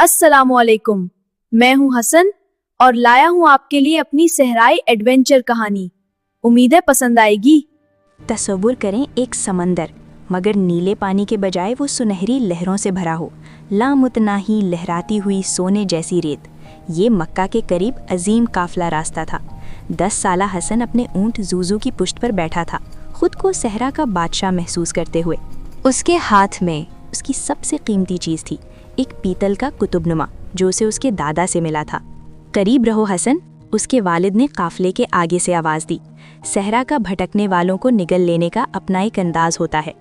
अस्सलामु अलैकुम। मैं हूँ हसन और लाया हूँ आपके लिए अपनी सहराई एडवेंचर कहानी। उम्मीद है पसंद आएगी। तसव्वुर करें एक समंदर, मगर नीले पानी के बजाय वो सुनहरी लहरों से भरा हो, लामुतनाही लहराती हुई सोने जैसी रेत। ये मक्का के करीब अजीम काफिला रास्ता था। 10 साला हसन अपने ऊंट जूजू की पुश्त पर बैठा था, खुद को सहरा का बादशाह महसूस करते हुए। उसके हाथ में उसकी सबसे कीमती चीज़ थी, एक पीतल का कुतुबनुमा जो उसे उसके दादा से मिला था। करीब रहो हसन, उसके वालिद ने काफिले के आगे से आवाज़ दी। सहरा का भटकने वालों को निगल लेने का अपना एक अंदाज होता है।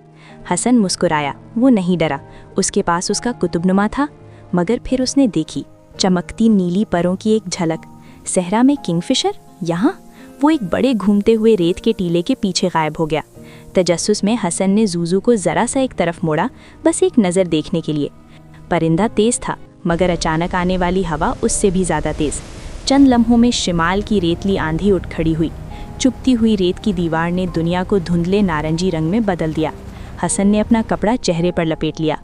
हसन मुस्कुराया, वो नहीं डरा। उसके पास उसका कुतुबनुमा था, मगर फिर उसने देखी चमकती नीली परों की एक झलक। सहरा में किंगफिशर यहाँ? वो एक बड़े घूमते हुए रेत के टीले के पीछे गायब हो गया। तजस्सुस में हसन ने जूजू को ज़रा सा एक तरफ मोड़ा, बस एक नज़र देखने के लिए। परिंदा तेज़ था, मगर अचानक आने वाली हवा उससे भी ज़्यादा तेज़। चंद लम्हों में शिमाल की रेतली आंधी उठ खड़ी हुई। चुपती हुई रेत की दीवार ने दुनिया को धुंधले नारंगी रंग में बदल दिया। हसन ने अपना कपड़ा चेहरे पर लपेट लिया।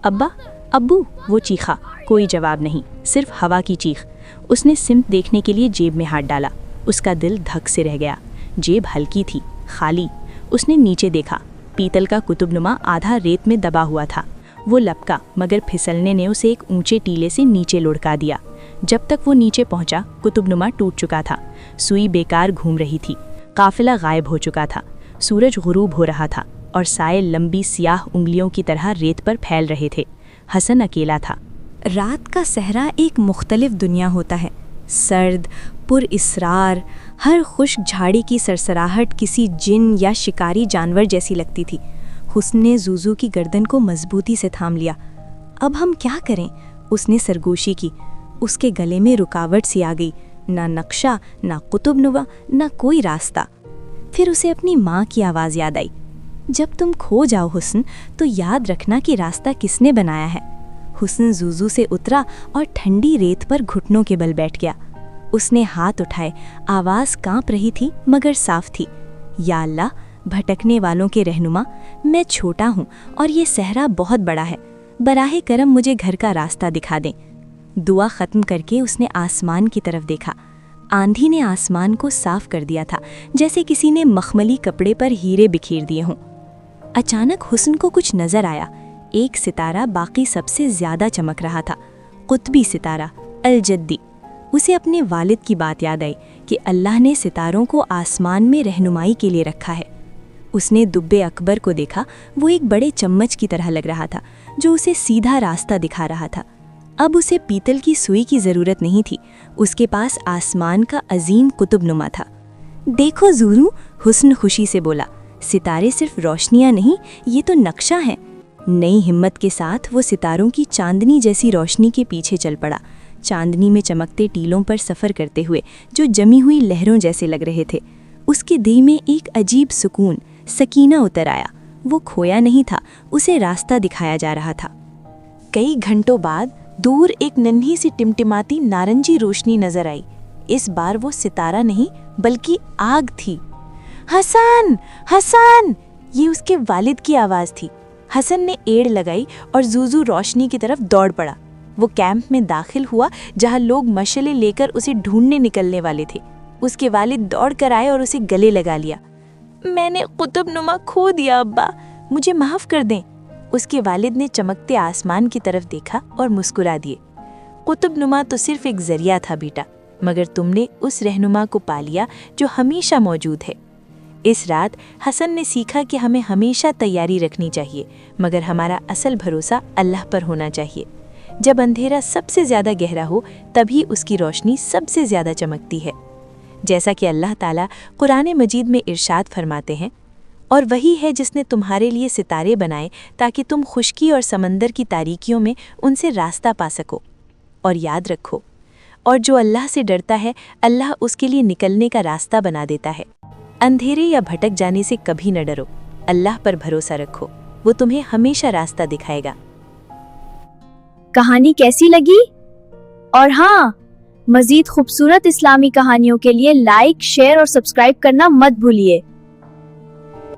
अब्बा, अब्बू, वो चीखा। कोई जवाब नहीं, सिर्फ हवा की चीख। उसने सिमत देखने के लिए जेब में हाथ डाला। उसका दिल धक से रह गया। जेब हल्की थी, खाली। उसने नीचे देखा, पीतल का कुतुबनुमा आधा रेत में दबा हुआ था। वो लपका, मगर फिसलने ने उसे एक ऊंचे टीले से नीचे लुढ़का दिया। जब तक वो नीचे पहुंचा, कुतुबनुमा टूट चुका था। सुई बेकार घूम रही थी। काफिला गायब हो चुका था। सूरज गुरूब हो रहा था और साए लंबी सियाह उंगलियों की तरह रेत पर फैल रहे थे। हसन अकेला था। रात का सहरा एक मुख्तलिफ दुनिया होता है, सर्द, पुरइसरार। हर खुश्क झाड़ी की सरसराहट किसी जिन या शिकारी जानवर जैसी लगती थी। हुस्न ने जूजू की गर्दन को मजबूती से थाम लिया। अब हम क्या करें? उसने सरगोशी की। उसके गले में रुकावट सी आ गई, ना नक्शा, ना कुतुबनुमा, ना कोई रास्ता। फिर उसे अपनी माँ की आवाज़ याद आई। जब तुम खो जाओ हुस्न, तो याद रखना कि रास्ता किसने बनाया है। हुस्न जूजू से उतरा और ठंडी रेत पर घुटनों के बल बैठ गया। उसने हाथ उठाए, आवाज़ कांप रही थी मगर साफ थी। या अल्लाह, भटकने वालों के रहनुमा, मैं छोटा हूँ और ये सहरा बहुत बड़ा है। बराहे करम मुझे घर का रास्ता दिखा दें। दुआ ख़त्म करके उसने आसमान की तरफ देखा। आंधी ने आसमान को साफ कर दिया था, जैसे किसी ने मखमली कपड़े पर हीरे बिखेर दिए हों। अचानक हुस्न को कुछ नज़र आया। एक सितारा बाकी सबसे ज़्यादा चमक रहा था, कुतबी सितारा, अल-जद्दी। उसे अपने वालिद की बात याद आई कि अल्लाह ने सितारों को आसमान में रहनुमाई के लिए रखा है। उसने दुब्बे अकबर को देखा। वो एक बड़े चम्मच की तरह लग रहा था, जो उसे सीधा रास्ता दिखा रहा था। अब उसे पीतल की सुई की ज़रूरत नहीं थी, उसके पास आसमान का अजीम कुतुबनुमा था। देखो ज़ूरू, हुस्न खुशी से बोला, सितारे सिर्फ रोशनियाँ नहीं, ये तो नक्शा है। नई हिम्मत के साथ वो सितारों की चांदनी जैसी रोशनी के पीछे चल पड़ा, चांदनी में चमकते टीलों पर सफ़र करते हुए, जो जमी हुई लहरों जैसे लग रहे थे। उसके दिल में एक अजीब सुकून, सकीना उतर आया। वो खोया नहीं था, उसे रास्ता दिखाया जा रहा था। कई घंटों बाद दूर एक नन्ही सी टिमटिमाती नारंगी रोशनी नजर आई। इस बार वो सितारा नहीं, बल्कि आग थी। हसन, हसन! ये उसके वालिद की आवाज़ थी। हसन ने एड़ लगाई और जूजू रोशनी की तरफ दौड़ पड़ा। वो कैंप में दाखिल हुआ, जहाँ लोग मशले लेकर उसे ढूंढने निकलने वाले थे। उसके वालिद दौड़ कर आए और उसे गले लगा लिया। मैंने कुतुबनुमा खो दिया अब्बा, मुझे माफ़ कर दें। उसके वालिद ने चमकते आसमान की तरफ देखा और मुस्कुरा दिए। कुतुबनुमा तो सिर्फ एक जरिया था बेटा, मगर तुमने उस रहनुमा को पा लिया जो हमेशा मौजूद है। इस रात हसन ने सीखा कि हमें हमेशा तैयारी रखनी चाहिए, मगर हमारा असल भरोसा अल्लाह पर होना चाहिए। जब अंधेरा सबसे ज़्यादा गहरा हो, तभी उसकी रोशनी सबसे ज़्यादा चमकती है। जैसा कि अल्लाह ताला कुरान मजीद में इरशाद फरमाते हैं, और वही है जिसने तुम्हारे लिए सितारे बनाए ताकि तुम खुश्की और समंदर की तारीकियों में उनसे रास्ता पा सको। और याद रखो, और जो अल्लाह से डरता है, अल्लाह उसके लिए निकलने का रास्ता बना देता है। अंधेरे या भटक जाने से कभी न डरो, अल्लाह पर भरोसा रखो, वो तुम्हें हमेशा रास्ता दिखाएगा। कहानी कैसी लगी? और हाँ, मजीद खूबसूरत इस्लामी कहानियों के लिए लाइक, शेयर और सब्सक्राइब करना मत भूलिए।